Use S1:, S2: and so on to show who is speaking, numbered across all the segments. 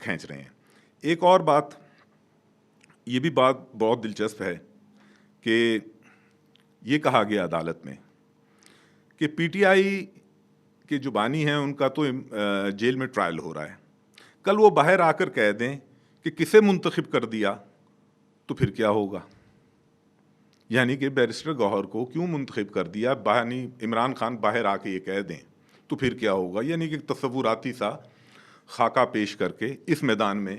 S1: کھینچ رہے ہیں. ایک اور بات، یہ بھی بات بہت دلچسپ ہے کہ یہ کہا گیا عدالت میں کہ پی ٹی آئی کے جو بانی ہیں ان کا تو جیل میں ٹرائل ہو رہا ہے، کل وہ باہر آ کر کہہ دیں کہ کسے منتخب کر دیا تو پھر کیا ہوگا. یعنی کہ بیرسٹر گوہر کو کیوں منتخب کر دیا، بانی عمران خان باہر آ کے یہ کہہ دیں تو پھر کیا ہوگا. یعنی کہ تصوراتی سا خاکہ پیش کر کے اس میدان میں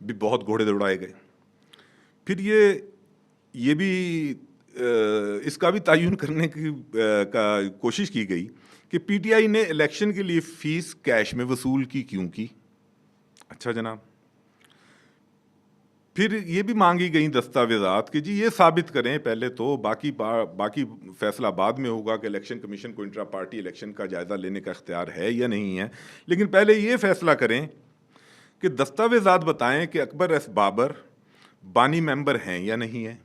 S1: بھی بہت گھوڑے دوڑائے گئے. پھر یہ بھی اس کا بھی تعین کرنے کی کوشش کی گئی کہ پی ٹی آئی نے الیکشن کے لیے فیس کیش میں وصول کی کیوں کی. اچھا جناب، پھر یہ بھی مانگی گئی دستاویزات کہ جی یہ ثابت کریں پہلے تو، باقی فیصلہ بعد میں ہوگا کہ الیکشن کمیشن کو انٹرا پارٹی الیکشن کا جائزہ لینے کا اختیار ہے یا نہیں ہے، لیکن پہلے یہ فیصلہ کریں کہ دستاویزات بتائیں کہ اکبر ایس بابر بانی ممبر ہیں یا نہیں ہیں.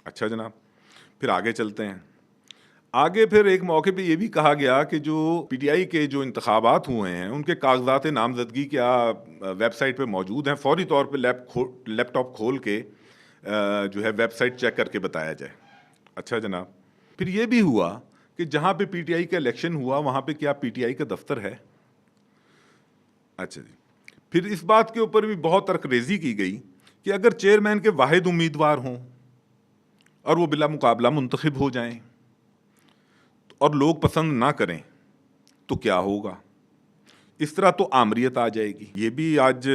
S1: اچھا جناب، پھر آگے چلتے ہیں. آگے پھر ایک موقع پہ یہ بھی کہا گیا کہ جو پی ٹی آئی کے جو انتخابات ہوئے ہیں ان کے کاغذات نامزدگی کیا ویب سائٹ پہ موجود ہیں، فوری طور پہ لیپ ٹاپ کھول کے جو ہے ویب سائٹ چیک کر کے بتایا جائے. اچھا جناب، پھر یہ بھی ہوا کہ جہاں پہ پی ٹی آئی کا الیکشن ہوا وہاں پہ کیا پی ٹی آئی کا دفتر ہے. اچھا جی، پھر اس بات کے اوپر بھی بہت ترک ریزی کی گئی کہ اگر چیئرمین کے واحد امیدوار ہوں اور وہ بلا مقابلہ منتخب ہو جائیں اور لوگ پسند نہ کریں تو کیا ہوگا. اس طرح تو آمریت آ جائے گی. یہ بھی آج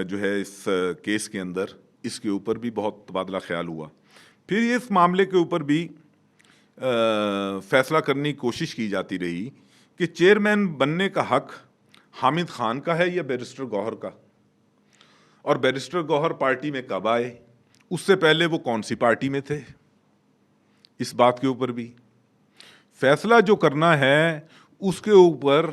S1: جو ہے اس کیس کے اندر اس کے اوپر بھی بہت تبادلہ خیال ہوا. پھر یہ اس معاملے کے اوپر بھی فیصلہ کرنے کی کوشش کی جاتی رہی کہ چیئرمین بننے کا حق حامد خان کا ہے یا بیرسٹر گوہر کا، اور بیرسٹر گوہر پارٹی میں کب آئے، اس سے پہلے وہ کون سی پارٹی میں تھے. اس بات کے اوپر بھی فیصلہ جو کرنا ہے اس کے اوپر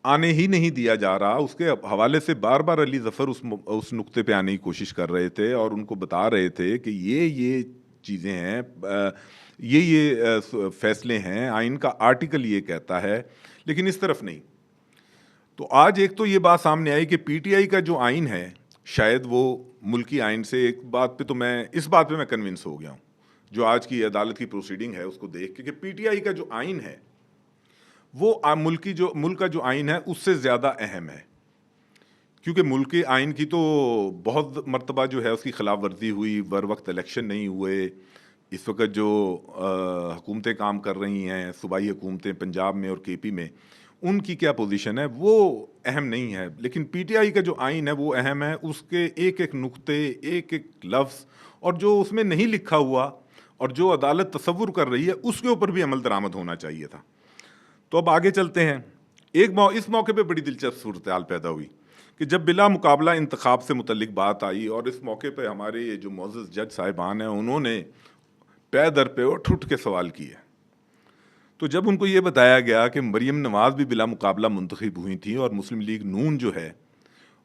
S1: آنے ہی نہیں دیا جا رہا. اس کے حوالے سے بار بار علی ظفر اس نقطے پہ آنے کی کوشش کر رہے تھے اور ان کو بتا رہے تھے کہ یہ چیزیں ہیں، یہ فیصلے ہیں، آئین کا آرٹیکل یہ کہتا ہے، لیکن اس طرف نہیں. تو آج ایک تو یہ بات سامنے آئی کہ پی ٹی آئی کا جو آئین ہے شاید وہ ملکی آئین سے، ایک بات پہ تو اس بات پہ میں کنونس ہو گیا ہوں جو آج کی عدالت کی پروسیڈنگ ہے اس کو دیکھ کے، کہ پی ٹی آئی کا جو آئین ہے وہ ملک کا جو آئین ہے اس سے زیادہ اہم ہے. کیونکہ ملکی آئین کی تو بہت مرتبہ جو ہے اس کی خلاف ورزی ہوئی، بر وقت الیکشن نہیں ہوئے. اس وقت جو حکومتیں کام کر رہی ہیں، صوبائی حکومتیں پنجاب میں اور کے پی میں، ان کی کیا پوزیشن ہے وہ اہم نہیں ہے. لیکن پی ٹی آئی کا جو آئین ہے وہ اہم ہے. اس کے ایک ایک نقطے، ایک ایک لفظ، اور جو اس میں نہیں لکھا ہوا اور جو عدالت تصور کر رہی ہے اس کے اوپر بھی عمل درآمد ہونا چاہیے تھا. تو اب آگے چلتے ہیں. اس موقع پہ بڑی دلچسپ صورتحال پیدا ہوئی کہ جب بلا مقابلہ انتخاب سے متعلق بات آئی، اور اس موقع پہ ہمارے یہ جو معزز جج صاحبان ہیں انہوں نے پے در پہ اٹھ کے سوال کیے. تو جب ان کو یہ بتایا گیا کہ مریم نواز بھی بلا مقابلہ منتخب ہوئی تھیں اور مسلم لیگ نون جو ہے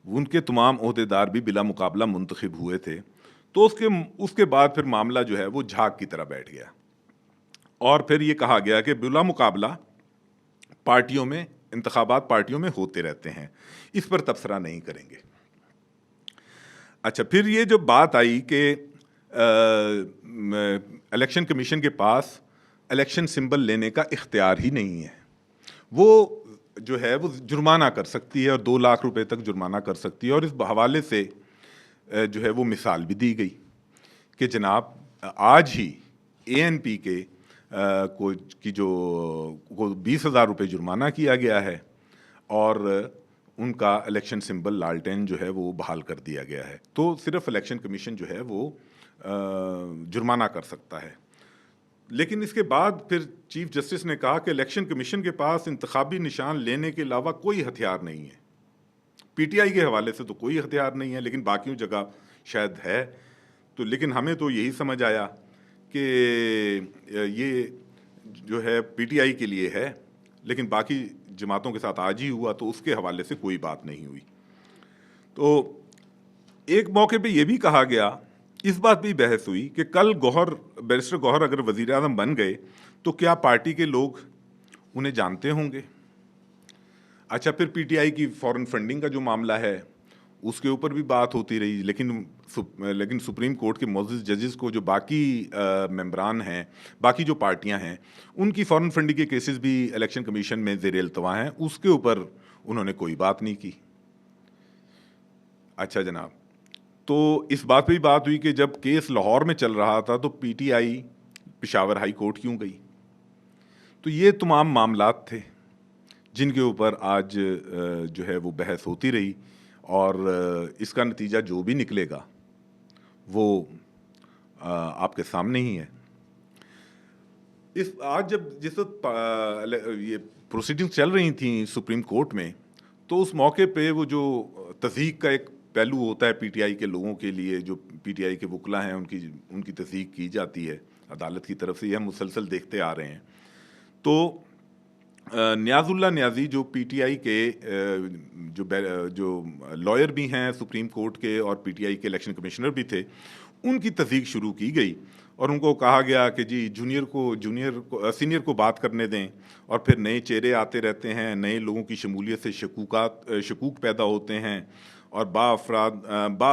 S1: ان کے تمام عہدیدار بھی بلا مقابلہ منتخب ہوئے تھے، تو اس کے بعد پھر معاملہ جو ہے وہ جھاگ کی طرح بیٹھ گیا. اور پھر یہ کہا گیا کہ بلا مقابلہ پارٹیوں میں، انتخابات پارٹیوں میں ہوتے رہتے ہیں، اس پر تبصرہ نہیں کریں گے. اچھا، پھر یہ جو بات آئی کہ الیکشن کمیشن کے پاس الیکشن سمبل لینے کا اختیار ہی نہیں ہے، وہ جو ہے وہ جرمانہ کر سکتی ہے اور 2 لاکھ روپے تک جرمانہ کر سکتی ہے. اور اس حوالے سے جو ہے وہ مثال بھی دی گئی کہ جناب آج ہی اے این پی کے کی جو 20,000 روپے جرمانہ کیا گیا ہے اور ان کا الیکشن سمبل لالٹین جو ہے وہ بحال کر دیا گیا ہے. تو صرف الیکشن کمیشن جو ہے وہ جرمانہ کر سکتا ہے. لیکن اس کے بعد پھر چیف جسٹس نے کہا کہ الیکشن کمیشن کے پاس انتخابی نشان لینے کے علاوہ کوئی ہتھیار نہیں ہے. پی ٹی آئی کے حوالے سے تو کوئی ہتھیار نہیں ہے، لیکن باقیوں جگہ شاید ہے. تو لیکن ہمیں تو یہی سمجھ آیا کہ یہ جو ہے پی ٹی آئی کے لیے ہے، لیکن باقی جماعتوں کے ساتھ آج ہی ہوا تو اس کے حوالے سے کوئی بات نہیں ہوئی. تو ایک موقع پہ یہ بھی کہا گیا، اس بات بھی بحث ہوئی کہ کل بیرسٹر گوہر اگر وزیر اعظم بن گئے تو کیا پارٹی کے لوگ انہیں جانتے ہوں گے. اچھا پھر پی ٹی آئی کی فورن فنڈنگ کا جو معاملہ ہے اس کے اوپر بھی بات ہوتی رہی، لیکن سپریم کورٹ کے معزز ججز کو جو باقی ممبران ہیں، باقی جو پارٹیاں ہیں، ان کی فورن فنڈنگ کے کیسز بھی الیکشن کمیشن میں زیر التوا ہیں، اس کے اوپر انہوں نے کوئی بات نہیں کی۔ اچھا جناب، تو اس بات پہ بھی بات ہوئی کہ جب کیس لاہور میں چل رہا تھا تو P T I Peshawar high court کیوں گئی؟ تو یہ تمام معاملات تھے جن کے اوپر آج جو ہے وہ بحث ہوتی رہی، اور اس کا نتیجہ جو بھی نکلے گا وہ آپ کے سامنے ہی ہے۔ آج جس وقت یہ پروسیڈنگ چل رہی تھیں سپریم کورٹ میں، تو اس موقع پہ وہ جو تصدیق کا ایک پہلو ہوتا ہے پی ٹی آئی کے لوگوں کے لیے، جو پی ٹی آئی کے وکلا ہیں ان کی تصدیق کی جاتی ہے عدالت کی طرف سے، یہ ہم مسلسل دیکھتے آ رہے ہیں۔ تو نیاز اللہ نیازی جو پی ٹی آئی کے جو لائر بھی ہیں سپریم کورٹ کے اور پی ٹی آئی کے الیکشن کمشنر بھی تھے، ان کی تصدیق شروع کی گئی اور ان کو کہا گیا کہ جی سینئر کو بات کرنے دیں، اور پھر نئے چہرے آتے رہتے ہیں، نئے لوگوں کی شمولیت سے شکوک پیدا ہوتے ہیں، اور با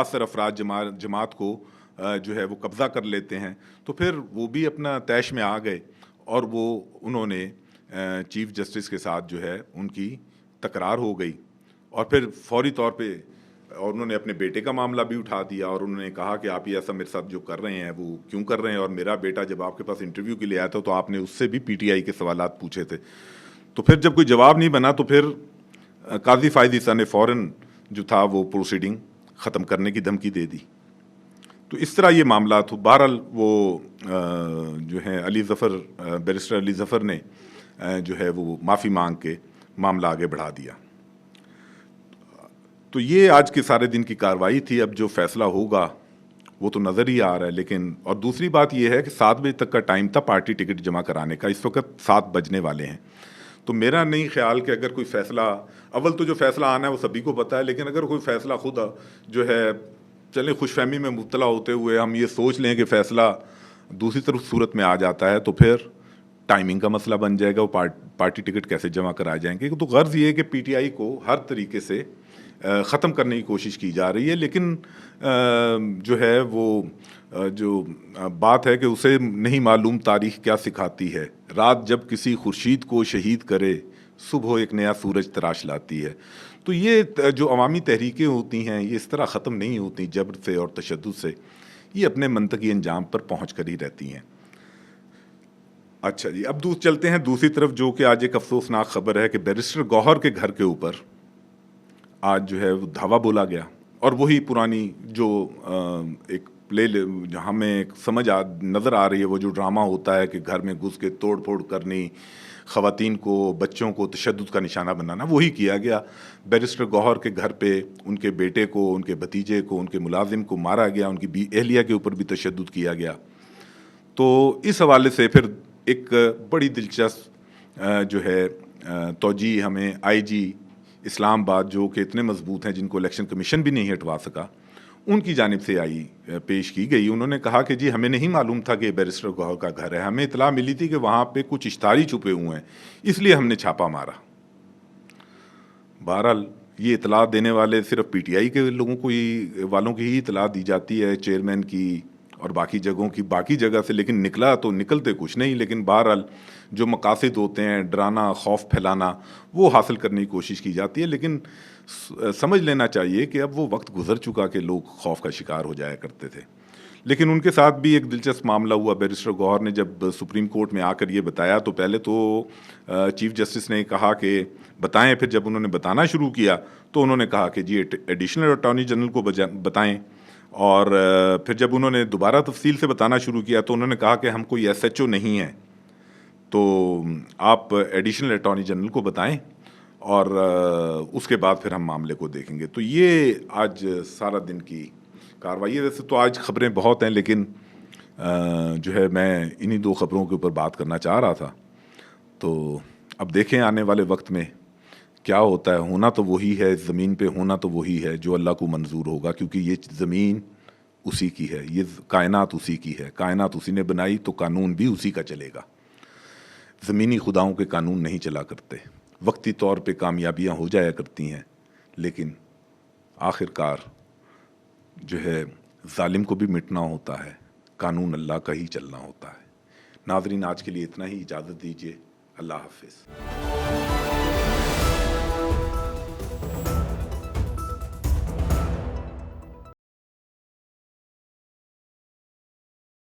S1: اثر افراد جماعت کو جو ہے وہ قبضہ کر لیتے ہیں۔ تو پھر وہ بھی اپنا طیش میں آ گئے اور انہوں نے چیف جسٹس کے ساتھ جو ہے ان کی تکرار ہو گئی، اور پھر فوری طور پہ اور انہوں نے اپنے بیٹے کا معاملہ بھی اٹھا دیا، اور انہوں نے کہا کہ آپ یہ ایسا میرے ساتھ جو کر رہے ہیں وہ کیوں کر رہے ہیں، اور میرا بیٹا جب آپ کے پاس انٹرویو کے لیے آیا تھا تو آپ نے اس سے بھی پی ٹی آئی کے سوالات پوچھے تھے۔ تو پھر جب کوئی جواب نہیں بنا تو پھر قاضی فائز عیسیٰ نے فوراً جو تھا وہ پروسیڈنگ ختم کرنے کی دھمکی دے دی۔ تو اس طرح یہ معاملات بہرحال وہ جو ہیں بیرسٹر علی ظفر نے جو ہے وہ معافی مانگ کے معاملہ آگے بڑھا دیا۔ تو یہ آج کے سارے دن کی کارروائی تھی۔ اب جو فیصلہ ہوگا وہ تو نظر ہی آ رہا ہے، لیکن اور دوسری بات یہ ہے کہ 7 بجے تک کا ٹائم تھا پارٹی ٹکٹ جمع کرانے کا، اس وقت 7 بجنے والے ہیں۔ تو میرا نہیں خیال کہ اگر کوئی فیصلہ، اول تو جو فیصلہ آنا ہے وہ سبھی کو پتہ ہے، لیکن اگر کوئی فیصلہ خود جو ہے چلیں خوش فہمی میں مبتلا ہوتے ہوئے ہم یہ سوچ لیں کہ فیصلہ دوسری طرف صورت میں آ جاتا ہے، تو پھر ٹائمنگ کا مسئلہ بن جائے گا، وہ پارٹی ٹکٹ کیسے جمع کرائے جائیں گے۔ تو غرض یہ ہے کہ پی ٹی آئی کو ہر طریقے سے ختم کرنے کی کوشش کی جا رہی ہے، لیکن جو ہے وہ جو بات ہے کہ اسے نہیں معلوم تاریخ کیا سکھاتی ہے، رات جب کسی خورشید کو شہید کرے، صبح ایک نیا سورج تراش لاتی ہے۔ تو یہ جو عوامی تحریکیں ہوتی ہیں یہ اس طرح ختم نہیں ہوتی جبر سے اور تشدد سے، یہ اپنے منطقی انجام پر پہنچ کر ہی رہتی ہیں۔ اچھا جی، اب چلتے ہیں دوسری طرف، جو کہ آج ایک افسوسناک خبر ہے کہ بیرسٹر گوہر کے گھر کے اوپر آج جو ہے وہ دھاوا بولا گیا، اور وہی پرانی جو ایک ہمیں ایک سمجھ نظر آ رہی ہے، وہ جو ڈرامہ ہوتا ہے کہ گھر میں گھس کے توڑ پھوڑ کرنی، خواتین کو، بچوں کو تشدد کا نشانہ بنانا، وہی کیا گیا۔ بیرسٹر گوہر کے گھر پہ ان کے بیٹے کو، ان کے بھتیجے کو، ان کے ملازم کو مارا گیا، ان کی اہلیہ کے اوپر بھی تشدد کیا گیا۔ تو اس حوالے سے پھر ایک بڑی دلچسپ جو ہے توجیہ ہمیں آئی جی اسلام آباد، جو کہ اتنے مضبوط ہیں، جن کو الیکشن کمیشن بھی نہیں ہٹوا سکا، ان کی جانب سے پیش کی گئی۔ انہوں نے کہا کہ جی ہمیں نہیں معلوم تھا کہ بیرسٹر گوہر کا گھر ہے، ہمیں اطلاع ملی تھی کہ وہاں پہ کچھ اشتہاری چھپے ہوئے ہیں، اس لیے ہم نے چھاپا مارا۔ بہرحال یہ اطلاع دینے والے صرف پی ٹی آئی کے والوں کی ہی اطلاع دی جاتی ہے، چیئرمین کی اور باقی جگہوں کی، باقی جگہ سے، لیکن نکلتے کچھ نہیں۔ لیکن بہرحال جو مقاصد ہوتے ہیں، ڈرانا، خوف پھیلانا، وہ حاصل کرنے کی کوشش کی جاتی ہے، لیکن سمجھ لینا چاہیے کہ اب وہ وقت گزر چکا کہ لوگ خوف کا شکار ہو جایا کرتے تھے۔ لیکن ان کے ساتھ بھی ایک دلچسپ معاملہ ہوا۔ بیرسٹر گوہر نے جب سپریم کورٹ میں آ کر یہ بتایا تو پہلے تو چیف جسٹس نے کہا کہ بتائیں، پھر جب انہوں نے بتانا شروع کیا تو انہوں نے کہا کہ جی ایڈیشنل اٹارنی جنرل کو بتائیں، اور پھر جب انہوں نے دوبارہ تفصیل سے بتانا شروع کیا تو انہوں نے کہا کہ ہم کوئی ایس ایچ او نہیں ہیں، تو آپ ایڈیشنل اٹارنی جنرل کو بتائیں، اور اس کے بعد پھر ہم معاملے کو دیکھیں گے۔ تو یہ آج سارا دن کی کارروائی ہے۔ ویسے تو آج خبریں بہت ہیں، لیکن جو ہے میں انہی 2 خبروں کے اوپر بات کرنا چاہ رہا تھا۔ تو اب دیکھیں آنے والے وقت میں کیا ہوتا ہے۔ ہونا تو وہی ہے، زمین پہ ہونا تو وہی ہے جو اللہ کو منظور ہوگا، کیونکہ یہ زمین اسی کی ہے، یہ کائنات اسی کی ہے، کائنات اسی نے بنائی، تو قانون بھی اسی کا چلے گا۔ زمینی خداؤں کے قانون نہیں چلا کرتے۔ وقتی طور پہ کامیابیاں ہو جایا کرتی ہیں، لیکن آخر کار جو ہے ظالم کو بھی مٹنا ہوتا ہے، قانون اللہ کا ہی چلنا ہوتا ہے۔ ناظرین، آج کے لیے اتنا ہی، اجازت دیجیے، اللہ حافظ۔